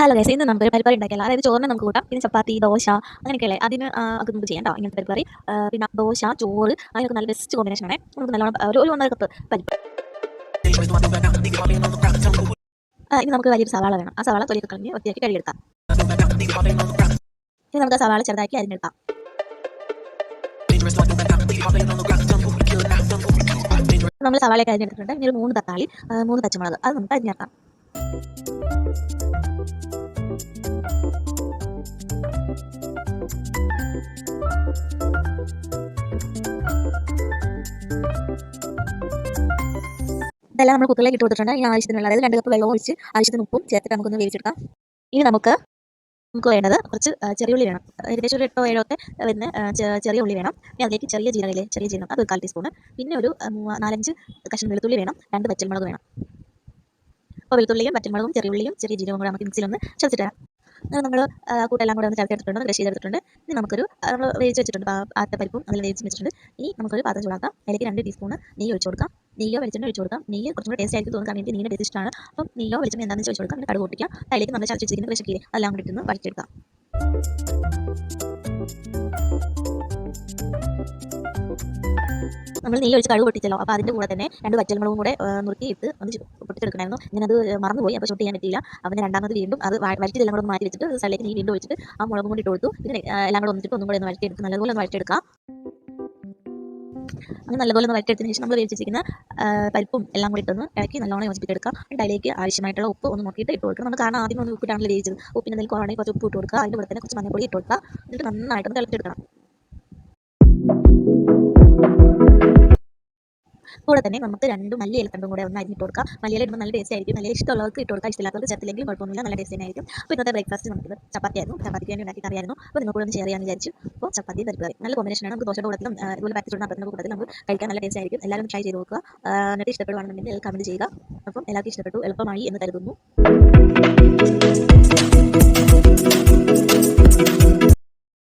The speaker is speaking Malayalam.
ഹലോ ഗൈസ്, ഇന്ന് നമുക്ക് പരിപ്പാറി ഉണ്ടാക്കിയാലോ. അതായത് ചോറിന് നമുക്ക് കൂട്ടാം, പിന്നെ ചപ്പാത്തി, ദോശ അങ്ങനെയൊക്കെയല്ലേ അതിന് ഒക്കെ നമുക്ക് ചെയ്യാം കേട്ടോ. ഇങ്ങനത്തെ പരിപ്പാറി പിന്നെ ദോശ, ചോറ് അതിനൊക്കെ നല്ല ബെസ്റ്റ് കോമ്പിനേഷൻ ആണ്. നമുക്ക് നല്ലോണം ഒരു 1.5 കപ്പ് പരിപ്പ്. ഇനി നമുക്ക് വലിയൊരു സവാള വേണം. ആ സവാള തൊലിയൊക്കെ കളഞ്ഞ് വൃത്തിയാക്കി കഴുകിയെടുക്കാം. ഇനി നമുക്ക് ആ സവാള ചെറുതാക്കി അരിഞ്ഞെടുക്കാം. നമ്മൾ സവാളയൊക്കെ അരിഞ്ഞെടുത്തിട്ടുണ്ട്. ഇനി ഒരു 3 തക്കാളി, 3 പച്ചമുളക് അത് നമുക്ക് അരിഞ്ഞെടുക്കാം. ഇതെല്ലാം നമ്മൾ കുക്കറിലേക്ക് ഇട്ട് കൊടുത്തിട്ടുണ്ട്. ഈ ആവശ്യത്തിനുള്ള, അതായത് 2 കപ്പ് വെള്ളം ഒഴിച്ച് ആവശ്യത്തിന് ഉപ്പും ചേർത്തിട്ട് നമുക്കൊന്ന് വേവിച്ചെടുക്കാം. ഇനി നമുക്ക് വേണ്ടത് കുറച്ച് ചെറിയ ഉള്ളി വേണം. ഏകദേശം ഒരു 8 7 ഒക്കെ വരുന്ന ചെറിയ ഉള്ളി വേണം. പിന്നെ അതിലേക്ക് ചെറിയ ജീരകം അത് 1/4 ടീസ്പൂൺ. പിന്നെ ഒരു 4-5 കഷ്ണം വെളുത്തുള്ളി വേണം. 2 പച്ചമുളക് വേണം. അപ്പോൾ വെളുത്തുള്ളിയും പച്ചമുളകും ചെറിയ ഉള്ളിയും ചെറിയ ജീരകവും കൂടെ നമുക്ക് മിക്സിയിലൊന്ന് ചതച്ചിട്ട് തരാം. അങ്ങനെ നമ്മൾ കൂട്ടെല്ലാം കൂടെ ഒന്ന് ചതച്ചെടുത്തിട്ടുണ്ട്, ബ്രഷ് ചെയ്തെടുത്തിട്ടുണ്ട്. ഇനി നമുക്കൊരു നമ്മൾ വേവിച്ച് വെച്ചിട്ടുണ്ട്, ആട്ടപ്പരിപ്പും അതിൽ വേവിച്ച് വെച്ചിട്ടുണ്ട്. ഇനി നമുക്കൊരു പാത്രം ചൂടാക്കാം. അതിലേക്ക് 2 ടീസ്പൂൺ നെയ്യ് ഒഴിച്ച് കൊടുക്കാം. നെയ്യോ വെളിച്ചെണ്ണ ഒഴിച്ച് കൊടുക്കാം. നെയ്യ് കുറച്ചും കൂടി ടേസ്റ്റ് ആയിട്ട് തോന്നാൻ വേണ്ടി നെയ്യിൻ്റെ ടേസ്റ്റ് ഇഷ്ടമാണ്. അപ്പം നെയ്യോ വെളിച്ചെണ്ണ എന്താണെന്ന് ചോദിച്ചു കൊടുക്കാം. കടുക് പൊട്ടിക്കാം. അതിലേക്ക് നമ്മൾ ചതച്ച് വെച്ചിരിക്കുന്ന കൃഷിക്കീരെ അതെല്ലാം കൂടി ഇട്ടൊന്ന് വഴറ്റിയെടുക്കാം. നമ്മൾ നെയ്യ് ഒഴിച്ച് കടുക് പൊട്ടിച്ചല്ലോ, അപ്പോൾ അതിൻ്റെ കൂടെ തന്നെ 2 വറ്റൽമുളകും കൂടെ നുറുക്കി ഇട്ട് ഒന്ന് പൊട്ടിച്ചെടുക്കണമായിരുന്നു. ഞാനത് മറന്നുപോയി, അപ്പോൾ ഷൂട്ട് ചെയ്യാൻ പറ്റിയില്ല. അപ്പോൾ ഞാൻ രണ്ടാമത് വീണ്ടും അത് വഴറ്റിയെല്ലാം കൂടെ ഒന്ന് മാറ്റി വെച്ചിട്ട് സൈഡിലേക്ക് നെയ്യ് വീണ്ടും ഒഴിച്ചിട്ട് ആ മുളകും കൂടി ഇട്ട് കൊടുത്തു. പിന്നെ എല്ലാം കൂടെ ഒന്നിട്ട് ഒന്നും കൂടെ ഒന്ന് വഴറ്റിയെടുക്കും, നല്ലതുപോലെ ഒന്ന് വഴറ്റിയെടുക്കാം. അങ്ങനെ നല്ലപോലെ ഒന്ന് വഴറ്റിയെടുത്തതിന് ശേഷം നമ്മൾ വേവിച്ചിരിക്കുന്ന പരിപ്പും എല്ലാം കൂടി ഇട്ടൊന്ന് ഇളക്കി നല്ലോണം യോജിപ്പിച്ചെടുക്കാം. എന്നിട്ട് അതിലേക്ക് ആവശ്യമായിട്ടുള്ള ഉപ്പ് ഒന്ന് നോക്കിയിട്ട് ഇട്ട് കൊടുക്കണം. നമ്മൾ കാരണം ആദ്യം ഒന്ന് ഉപ്പിട്ടാണല്ലോ വേവിച്ചത്. ഉപ്പിന് എന്തെങ്കിലും കുറവാണെങ്കിൽ കുറച്ച് ഉപ്പ് ഇട്ട് കൊടുക്കുക. അതിൻ്റെ കൂടെ തന്നെ കുറച്ച് മഞ്ഞൾപ്പൊടി ഇട്ട് കൊടുക്കുക. എന്നിട്ട് നന്നായിട്ടൊന്ന് തിളച്ചെടുക്കണം. കൂടെ തന്നെ നമുക്ക് 2 മല്ലിയില തണ്ടും കൂടെ ഒന്ന് അരിഞ്ഞിട്ട് കൊടുക്കാം. മല്ലിയില ഇടുമ്പോൾ നല്ല ടേസ്റ്റ് ആയിരിക്കും. നല്ല ഇഷ്ടമുള്ളവർക്ക് ഇട്ട് കൊടുക്കാം, ഇഷ്ടമില്ലാത്തവർക്ക് ചേർത്തില്ലെങ്കിലും കുഴപ്പമൊന്നുമില്ല, നല്ല ടേസ്റ്റ് തന്നെയായിരിക്കും. അപ്പോൾ ഇന്നത്തെ ബ്രേക്ക്ഫാസ്റ്റ് നമുക്ക് ചപ്പാത്തിയായിരുന്നു. ചപ്പാത്തിക്ക് വേണ്ടി ഉണ്ടാക്കി കറിയായിരുന്നു. അപ്പോൾ നിങ്ങൾ കൂടെ ഒന്ന് ഷെയർ ചെയ്യാമെന്ന് വിചാരിച്ചു. അപ്പോൾ ചപ്പാത്തി പരിപ്പ് കറി നല്ല കോമ്പിനേഷനാണ്. നമുക്ക് ദോശയുടെ കൂടത്തിലും ഇതുപോലെ പരത്തി ചൂടുന്ന അപ്പത്തിൻ്റെ കൂട്ടത്തിൽ നമുക്ക് കഴിക്കാൻ നല്ല ടേസ്റ്റ് ആയിരിക്കും. എല്ലാവരും ട്രൈ ചെയ്ത് നോക്കുക. എന്നിട്ട് ഇഷ്ടപ്പെടുവാണെന്നുണ്ടെങ്കിൽ കമൻറ്റ് ചെയ്യുക. അപ്പം എല്ലാവർക്കും ഇഷ്ടപ്പെട്ടു, എളുപ്പമായി എന്ന് കരുതുന്നു.